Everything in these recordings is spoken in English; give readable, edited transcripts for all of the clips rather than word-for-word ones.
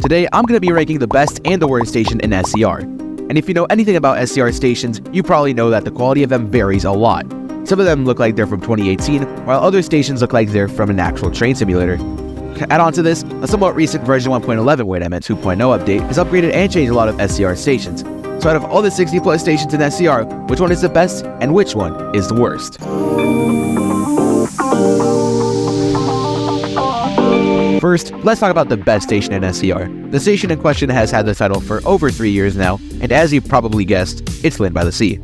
Today, I'm going to be ranking the best and the worst station in SCR. And if you know anything about SCR stations, you probably know that the quality of them varies a lot. Some of them look like they're from 2018, while other stations look like they're from an actual train simulator. Add on to this, a somewhat recent version 1.11, 2.0 update has upgraded and changed a lot of SCR stations. So out of all the 60 plus stations in SCR, which one is the best and which one is the worst? First, let's talk about the best station in SCR. The station in question has had the title for over 3 years now, and as you've probably guessed, it's llyn by the Sea.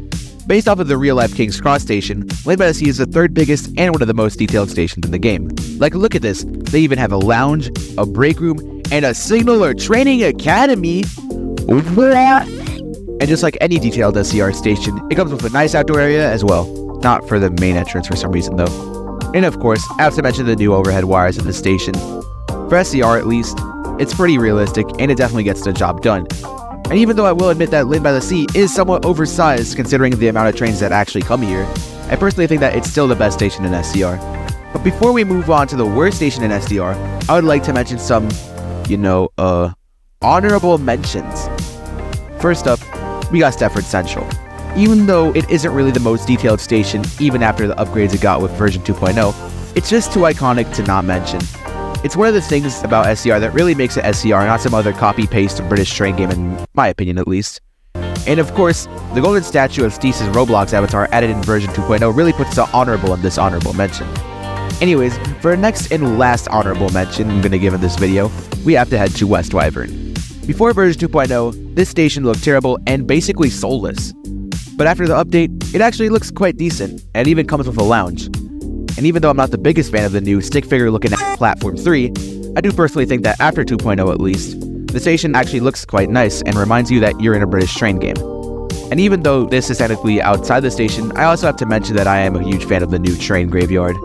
Based off of the real-life King's Cross station, llyn by the Sea is the third biggest and one of the most detailed stations in the game. Like, look at this, they even have a lounge, a break room, and a signaler training academy. And just like any detailed SCR station, it comes with a nice outdoor area as well. Not for the main entrance for some reason though. And of course, I have to mention the new overhead wires at the station. For SCR at least, it's pretty realistic and it definitely gets the job done. And even though I will admit that llyn by the Sea is somewhat oversized considering the amount of trains that actually come here, I personally think that it's still the best station in SCR. But before we move on to the worst station in SCR, I would like to mention some, honorable mentions. First up, we got Stepford Central. Even though it isn't really the most detailed station, even after the upgrades it got with version 2.0, it's just too iconic to not mention. It's one of the things about SCR that really makes it SCR, not some other copy-paste British train game, in my opinion at least. And of course, the golden statue of Steve's Roblox avatar added in version 2.0 really puts the honorable and dishonorable mention. Anyways, for our next and last honorable mention I'm going to give in this video, we have to head to Westwyvern. Before version 2.0, this station looked terrible and basically soulless. But after the update, it actually looks quite decent, and it even comes with a lounge. And even though I'm not the biggest fan of the new stick figure looking at Platform 3, I do personally think that after 2.0 at least, the station actually looks quite nice and reminds you that you're in a British train game. And even though this is technically outside the station, I also have to mention that I am a huge fan of the new train graveyard.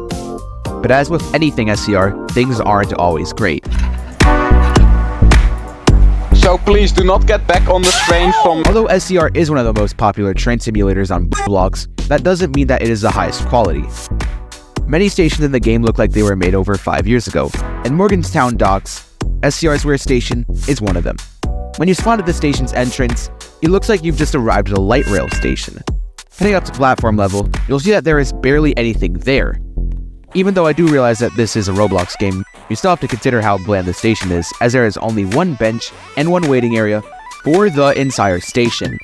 But as with anything SCR, things aren't always great. So please do not get back on the train from... Although SCR is one of the most popular train simulators on Roblox, that doesn't mean that it is the highest quality. Many stations in the game look like they were made over 5 years ago, and Morganstown Docks, SCR's worst station, is one of them. When you spawn at the station's entrance, it looks like you've just arrived at a light rail station. Heading up to platform level, you'll see that there is barely anything there. Even though I do realize that this is a Roblox game, you still have to consider how bland the station is, as there is only one bench and one waiting area for the entire station.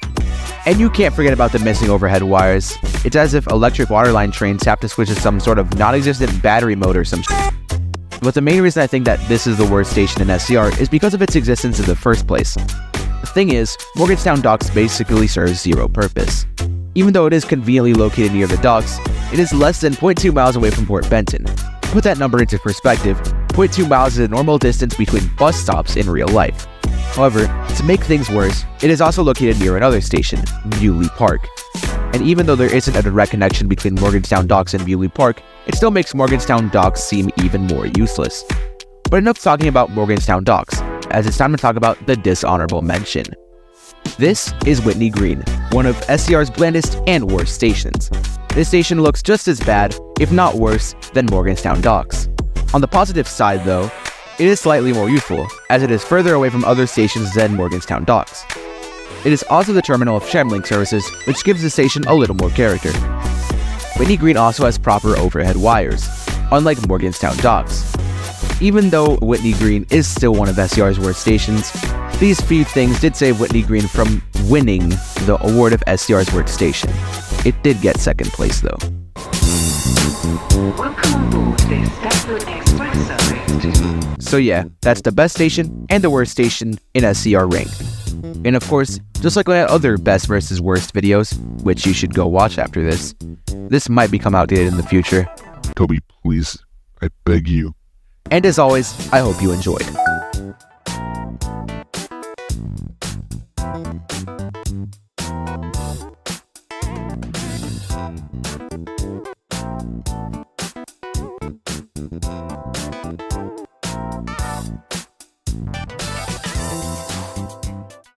And you can't forget about the missing overhead wires. It's as if electric waterline trains have to switch to some sort of non-existent battery mode or some shit. But the main reason I think that this is the worst station in SCR is because of its existence in the first place. The thing is, Morganstown Docks basically serves zero purpose. Even though it is conveniently located near the docks, it is less than 0.2 miles away from Port Benton. To put that number into perspective, 0.2 miles is a normal distance between bus stops in real life. However, to make things worse, it is also located near another station, Bewley Park. And even though there isn't a direct connection between Morganstown Docks and Bewley Park, it still makes Morganstown Docks seem even more useless. But enough talking about Morganstown Docks, as it's time to talk about the dishonorable mention. This is Whitney Green, one of SCR's blandest and worst stations. This station looks just as bad, if not worse, than Morganstown Docks. On the positive side though, it is slightly more useful, as it is further away from other stations than Morganstown Docks. It is also the terminal of Link services, which gives the station a little more character. Whitney Green also has proper overhead wires, unlike Morganstown Docks. Even though Whitney Green is still one of SCR's worst stations, these few things did save Whitney Green from winning the award of SCR's worst station. It did get second place though. Welcome aboard this stepford express service. So yeah, that's the best station and the worst station in SCR rank. And of course, just like my other best versus worst videos, which you should go watch after this might become outdated in the future. Toby, please, I beg you. And as always, I hope you enjoyed.